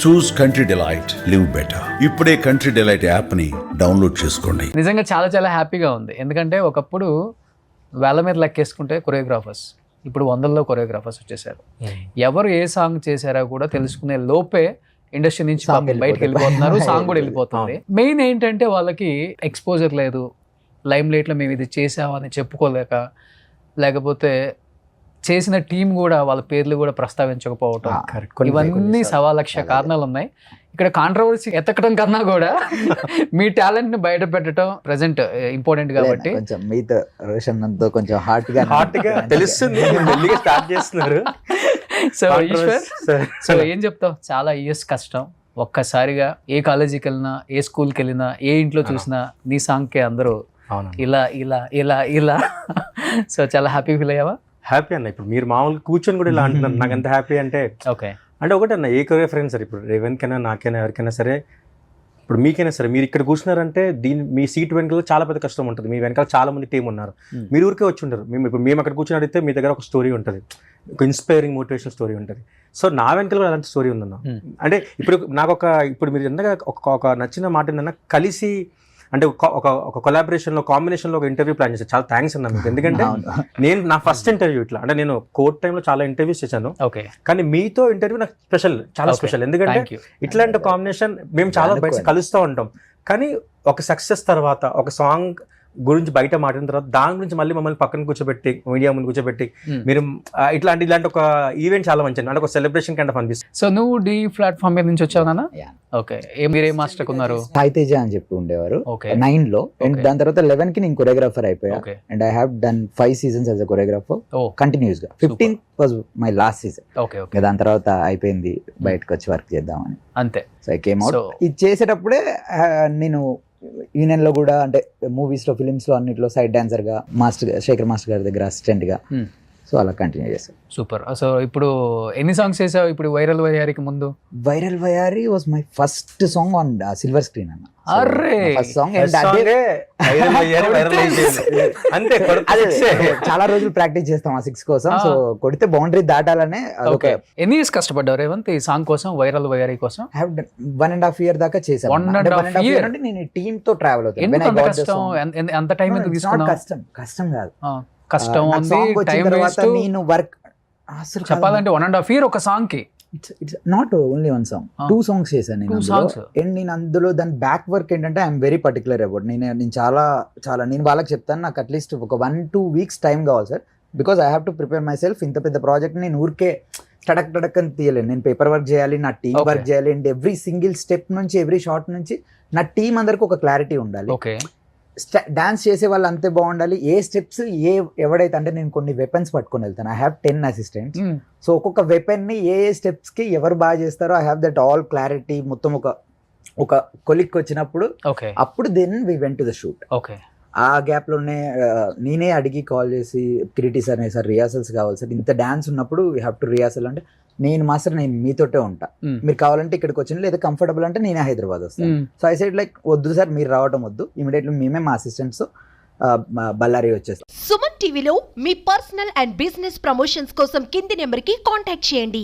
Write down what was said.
చూస్ country delight, live better. ఇప్పుడే country delight app ని download చేసుకోండి. నిజంగా చాలా చాలా హ్యాపీగా ఉంది. ఎందుకంటే ఒకప్పుడు వేల మీద లెక్కేసుకుంటే కొరియోగ్రాఫర్స్, ఇప్పుడు వందల్లో కొరియోగ్రాఫర్స్ వచ్చేసారు. ఎవరు ఏ సాంగ్ చేశారో కూడా తెలుసుకునే లోపే ఇండస్ట్రీ నుంచి బయటకు వెళ్ళిపోతున్నారు, సాంగ్ కూడా వెళ్ళిపోతుంది. మెయిన్ ఏంటంటే వాళ్ళకి ఎక్స్పోజర్ లేదు, లైమ్ లైట్లో మేము ఇది చేసామని చెప్పుకోలేక, లేకపోతే చేసిన టీం కూడా వాళ్ళ పేర్లు కూడా ప్రస్తావించకపోవటం, ఇవన్నీ 1,000,000 కారణాలు ఉన్నాయి. ఇక్కడ కాంట్రవర్సీ ఎత్తకడం కన్నా కూడా మీ టాలెంట్ ని బయట పెట్టడం ప్రెసెంట్ ఇంపార్టెంట్ కాబట్టి కొంచెం మీతో రోషన్తో కొంచెం హార్ట్ గా తెలుస్తుంది. స్టార్ట్ చేస్తున్నారు. సో ఈశ్వర్, సో ఏం చెప్తావు? చాలా ఇయర్స్ కష్టం, ఒక్కసారిగా ఏ కాలేజీకి వెళ్ళినా, ఏ స్కూల్కి వెళ్ళినా, ఏ ఇంట్లో చూసినా నీ సాంగ్కే అందరూ ఇలా ఇలా ఇలా ఇలా. సో చాలా హ్యాపీ ఫీల్ అయ్యావా? హ్యాపీ అన్న. ఇప్పుడు మీరు మామూలుగా కూర్చొని కూడా ఇలా అంటున్నారు, నాకు ఎంత హ్యాపీ అంటే ఓకే. అంటే ఒకటి అన్న, ఏ కొరియోగ్రాఫర్ సరే, ఇప్పుడు రేవంత్కైనా, నాకైనా, ఎవరికైనా సరే, ఇప్పుడు మీకైనా సరే, మీరు ఇక్కడ కూర్చున్నారంటే మీ సీట్ వెనకాల చాలా పెద్ద కష్టం ఉంటుంది. మీ వెనకాల చాలా మంది టీం ఉన్నారు, మీరు ఊరికే వచ్చి ఉంటారు. మేము అక్కడ కూర్చొని అడిగితే మీ దగ్గర ఒక స్టోరీ ఉంటుంది, ఒక ఇన్స్పైరింగ్ మోటివేషన్ స్టోరీ ఉంటుంది. సో నా వెనకాల కూడా అలాంటి స్టోరీ ఉందన్న. అంటే ఇప్పుడు మీరు ఎంతగా ఒక నచ్చిన మాట ఏంటన్నా, కలిసి అంటే ఒక కొలాబరేషన్లో, కాంబినేషన్లో ఒక ఇంటర్వ్యూ ప్లాన్ చేశాను. చాలా థ్యాంక్స్ అన్న మీకు. ఎందుకంటే నేను నా ఫస్ట్ ఇంటర్వ్యూ ఇట్లా, అంటే నేను కోర్ట్ టైంలో చాలా ఇంటర్వ్యూస్ చేశాను, కానీ మీతో ఇంటర్వ్యూ నాకు స్పెషల్, చాలా స్పెషల్. ఎందుకంటే ఇట్లాంటి కాంబినేషన్ మేము చాలా బయట కలుస్తూ ఉంటాం, కానీ ఒక సక్సెస్ తర్వాత, ఒక సాంగ్ గురించి బయట మాట్లాడిన తర్వాత, దాని గురించి మళ్ళీ మమ్మల్ని పక్కన కూర్చోబెట్టి, మీడియా ముందు కూర్చోబెట్టి మీరు ఇలాంటి ఒక ఈవెంట్ చాలా మంచిది, అంటే ఒక సెలబ్రేషన్ కైండ్ ఆఫ్ అనిపిస్తుంది. సో నువ్వు డి ప్లాట్ఫామ్ మీద నుంచి వచ్చావు కదా? ఓకే. మీరే మాస్టర్ ఉన్నారు? సాయితేజ అని చెప్పి ఉండేవారు 9 లో, అండ్ దాని తర్వాత 11 కి నేను కొరియోగ్రాఫర్ అయిపోయా. And I have done 5 seasons as a choreographer continuous గా. 15th was my last season. దాని తర్వాత అయిపోయింది, బయటకు వచ్చి వర్క్ చేద్దామని అంతే. So I came out. ఇది చేసేటప్పుడే నేను యూనియన్ లో కూడా, అంటే మూవీస్ లో, ఫిలిమ్స్ లో, అన్నిట్లో సైడ్ డాన్సర్ గా, శేఖర్ మాస్టర్ గారి దగ్గర అసిస్టెంట్ గా, సో అలా కంటిన్యూ చేస్తాను. సూపర్. సో ఇప్పుడు ఎన్ని సాంగ్స్ చేసావు? ఇప్పుడు వైరల్ వయారికి ముందు? వైరల్ వయారి was my first song on silver screen అన్న. First song. చాలా రోజులు ప్రాక్టీస్ చేస్తాం ఆ 6 కోసం. సో కొడితే బౌండరీ దాటాలనే. ఎన్ని ఇయర్స్ కష్టపడ్డావు రేవంత్ ఈ సాంగ్ కోసం, వైరల్ వయారి కోసం? 1.5 year దాకా చేశాను. 1.5 year అంటే నేను టీమ్ తో ట్రావెల్ అవుతాను. అంత టైం ఎందుకు తీసుకున్నావు? కష్టం కాదు, కష్టం ఉంది, టైం వేస్ట్. నేను వర్క్ అసలు చెప్పాలంటే 1.5 year ఒక సాంగ్ కి. It's not only 1 song, 2 songs చేశాను నేను. అండ్ నేను అందులో దాని బ్యాక్ వర్క్ ఏంటంటే ఐఎమ్ వెరీ పర్టికులర్ అబౌట్. నేను చాలా నేను వాళ్ళకి చెప్తాను, నాకు అట్లీస్ట్ ఒక 1-2 weeks టైం కావాలి sir, because I have to prepare my self. ఇంత పెద్ద ప్రాజెక్ట్ నేను ఊరికే టడక్ అని తీయలేను. నేను పేపర్ వర్క్ చేయాలి, నా టీం వర్క్ చేయాలి, అండ్ ఎవ్రీ సింగిల్ స్టెప్ నుంచి, ఎవ్రీ షాట్ నుంచి నా టీం అందరికి ఒక క్లారిటీ ఉండాలి. డాన్స్ చేసే వాళ్ళు అంతే బాగుండాలి. ఏ స్టెప్స్ ఎవడైతే, అంటే నేను కొన్ని వెపన్స్ పట్టుకొని వెళ్తాను. I have 10 assistants. సో ఒక్కొక్క వెపన్ ని ఏ స్టెప్స్ కి ఎవరు బాగా చేస్తారో I have that all clarity. మొత్తం ఒక కొలిక్ వచ్చినప్పుడు అప్పుడు then we went to the shoot. ఆ గ్యాప్ లోనే నేనే అడిగి కాల్ చేసి, క్రియేటి సార్ రిహార్సల్స్ కావాలి సార్, ఇంత డాన్స్ ఉన్నప్పుడు వీ హ్యావ్ టు రిహార్సల్. అంటే నేను మాస్టర్, నేను మీతోటే ఉంటా, మీరు కావాలంటే ఇక్కడికి వచ్చిన, లేదా కంఫర్టబుల్ అంటే నేనే హైదరాబాద్ వస్తాను. సో ఐ సైడ్ లైక్ వద్దు సార్, మీరు రావటం వద్దు, ఇమీడియట్లీ మేమే మా అసిస్టెంట్స్ బళ్ళారి వచ్చేస్తాం. సుమన్ టీవీలో మీ పర్సనల్ అండ్ బిజినెస్ ప్రమోషన్స్ కోసం కింది నెంబర్ కి కాంటాక్ట్ చేయండి.